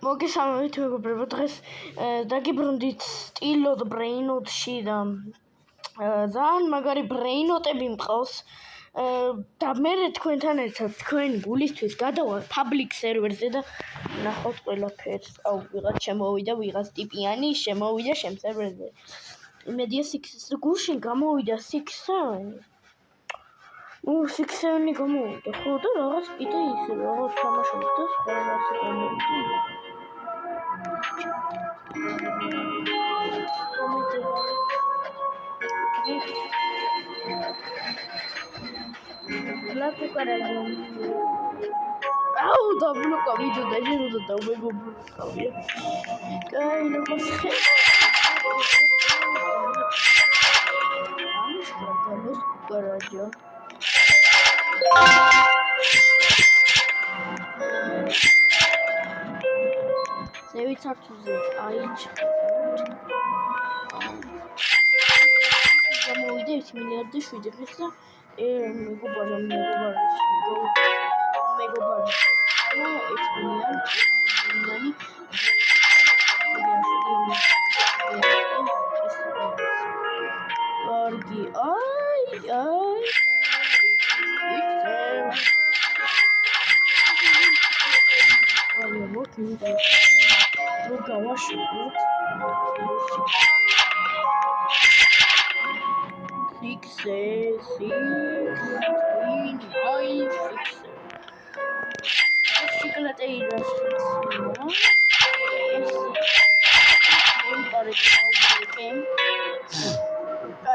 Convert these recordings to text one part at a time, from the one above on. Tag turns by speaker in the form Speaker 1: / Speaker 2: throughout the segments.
Speaker 1: მოგესალმებით მეგობრებო, დღეს დაგიბრუნდით სტილოდ ბრეინოტში და ძალიან მაგარი ბრეინოტები მყავს და მე თქვენთან ერთად თქვენი გულისთვის გადავალ public server-ზე და ნახავთ ყველაფერს. ვიღაც შემოვიდა, ვიღაც ტიპიანი შემოვიდა შემ სერვერზე. იმედია გუშინ გამოვიდა 6-7. 6-7 გამოვიდა, ხო და რაღაც კიდე ისე რაღაც თამაშობთ და სხვა რაღაცა გამოვიდა. Lato caralho. Au, da bloco vídeo da gente da Wego bloco. Ai, não consigo. Vamos caralho. Save it to the aici. გამოვიდა 1 მილიარდი 7 ხის და მეგობარი და 1 მილიარდი კარგი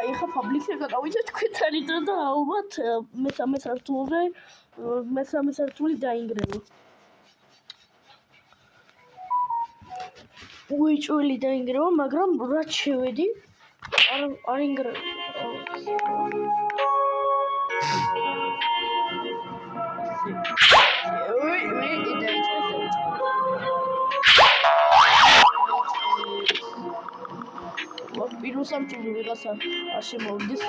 Speaker 1: ეხა public-ზე გადავიდეთ თქვენთან ერთად და ალბათ მესამე სართული დაინგრევა. უეჭველი დაინგრევა, მაგრამ რაც შევედი არ ინგრევა. პირველ სამჭურვი ვიღაცა არ შემოვიდეს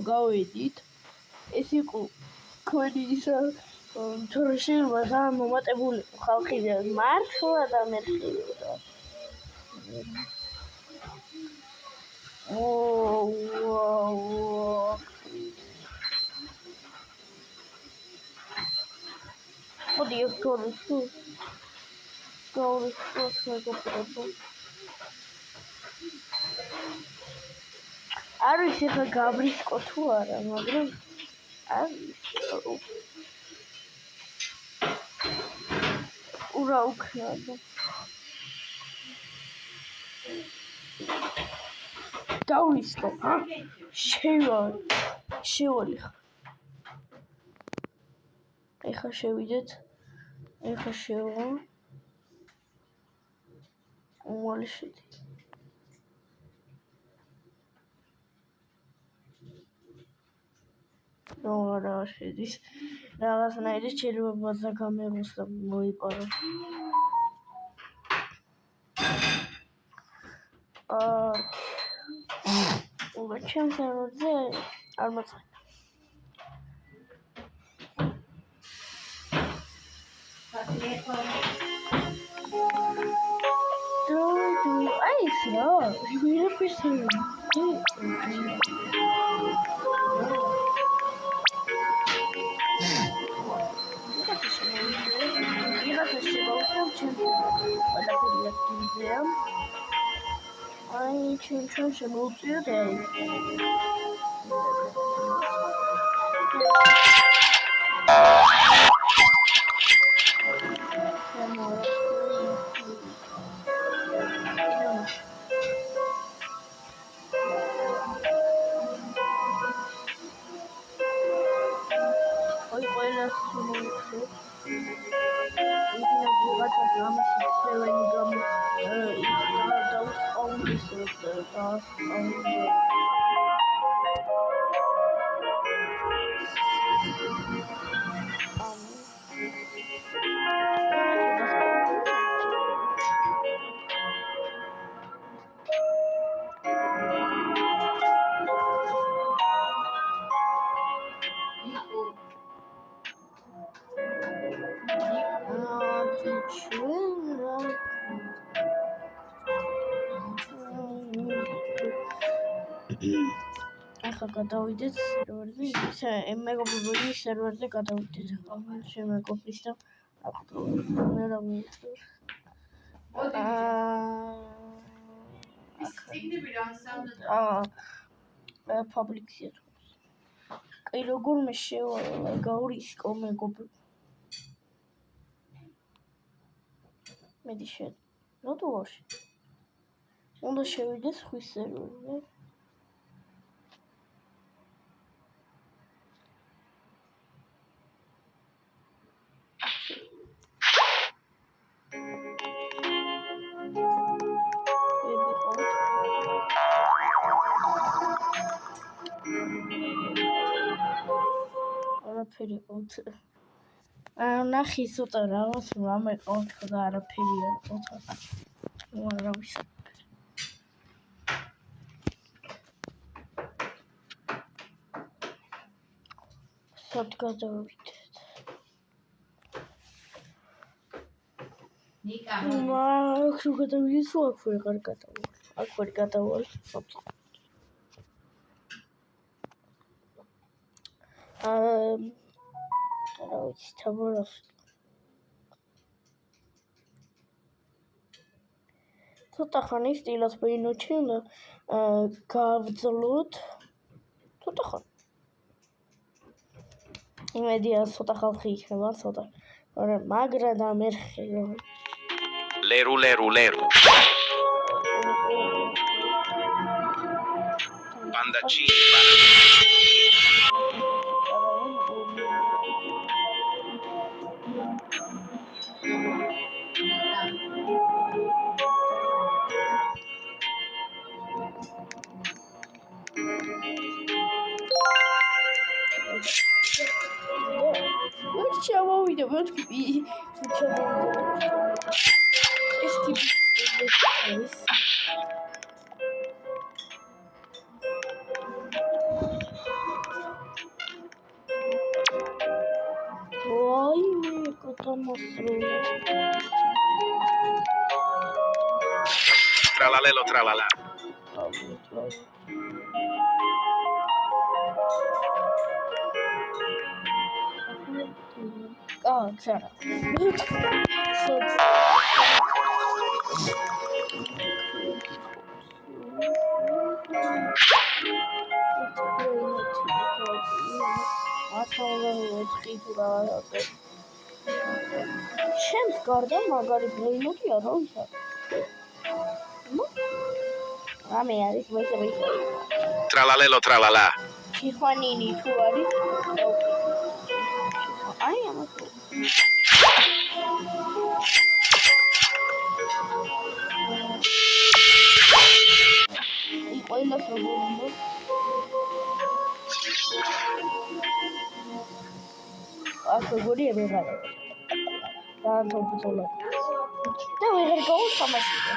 Speaker 1: გავედით ეს იყო თქვენი ისა თორეში ძალიან მომატებული ხალხი მართლა და მერხილა მოდი არ ვიცი ხა გაბრისკო თუ არა, მაგრამ არ ვიცი. ურა უკრადა. დაუისლო, შევალი ხა. ეხა შევიდეთ. ეხა შევა. უმალი შედი. რა შედის რაღაცნაირი შეიძლება გამეღოს და მოიპარო ჩემს სერვერზე არ მოწყენა აი ეს რა ვერაფერს აი ჩვენ შემოვწიოთ ეს ახლა გადავიდეთ სერვერზე, ისე მეგობრებო, სერვერზე გადავიდეთ. შემეგობრის და მე რა მივიწევს. Public-ია. კი, როგორმე შევალა გავრისკო მეგობრებო. მედი შენ. რატოაში? უნდა შევიდე ხვის სერვერზე. არაფერი ყავთ. ნახი ცოტა რაღაც რამე ყავთ და არაფერი არ ყავთ. რა ვიცი. სად გადავიდეთ? ნიკა. აქ რო გადავიდეთ, აქ ვეღარ გადავალ. აქ ვერ გადავალ. რა ვიცი, თამარავს. ცოტა ხანი სტილოს ბინოჩი გავძლოთ. ცოტა ხანი. იმედია ცოტა ხალხი იქნება, ცოტა. მაგრამ და მერხე.
Speaker 2: Leru. Pandaci.
Speaker 1: ჩამოვიდა მეთქი ეს ტიპი ეს ой მე კოტამოსროლა
Speaker 2: Tralalelo tralala.
Speaker 1: Cara. შენს გარდა მაგარი ბრეინოტი არ არის. რამე არის მოიწევი.
Speaker 2: Tralalelo tralala.
Speaker 1: ჩიხვანინი თუ არის? აი ამას. ყველა პრობლემა. აქ როგორია ვეღარა. დაანთობულა. და ვეღარ გავუსამაშია.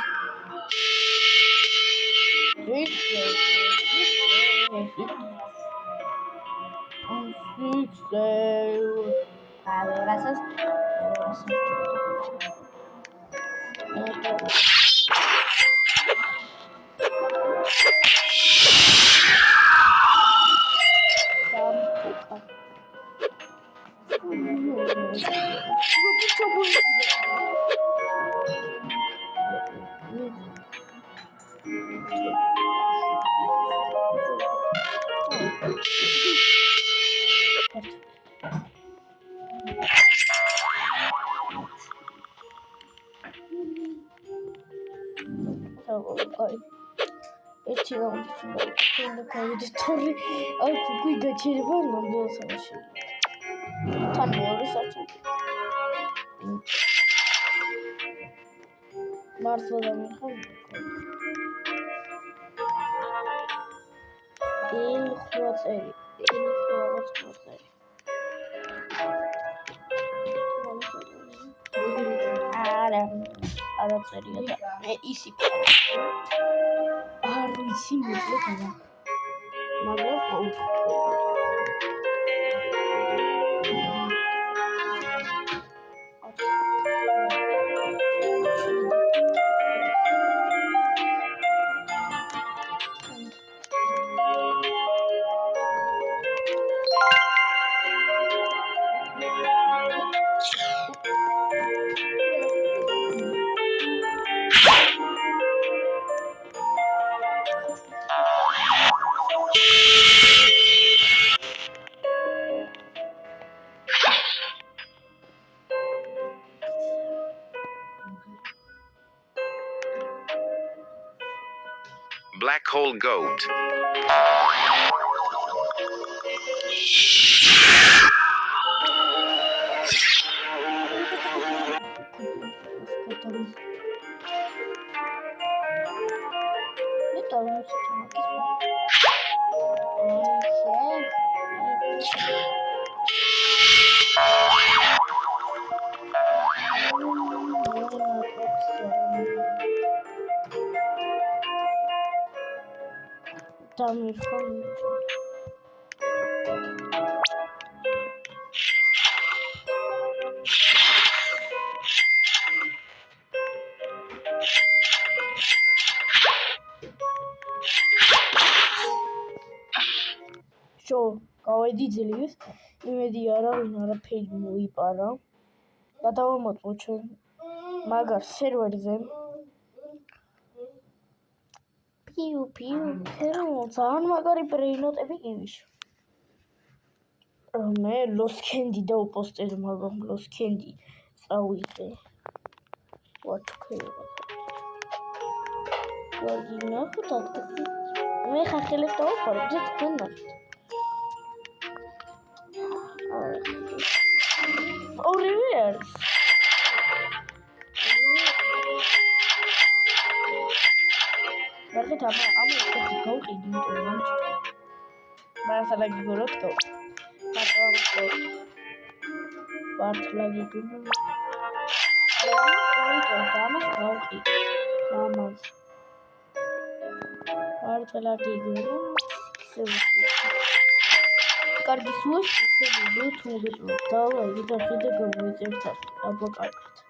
Speaker 1: Când cauditori au făcut găceri bani în bolsa și Tanor საჭირო. მართლა დამიხარ. ელ ხვაწერი. არა წერია და მე ისი არ ვიცი მოკლედ მაგრამ
Speaker 2: Black hole goat. გავედი ძლივს, იმედი არავინ არაფერი მოიპარა. გადავამოწმო ჩვენ მაგარ სერვერზე. პიუ, ძალიან მაგარი ბრეინოტები გივიშვა. მე ლოსკენდი დავპოსტებ, მაგრამ ლოსკენდი წავიღე. ვაჩქერა. გაგინახოთ ადგილი. მე ხახელებს დავაფარო, და თქვენ ნახეთ. ორივე არის. ნახეთ ამას გავყიდი, იმიტომ რომ მართლა გიგოროთ თო. მართლა გიგოროთ. ამას გავყიდი. ამას. მართლა გიგოროთ. კარგი სულ ჩვენ ვიდეო თუ მოგეწონათ, დალაიქეთ და ხედე გამოიწერთ. აბა კარგად.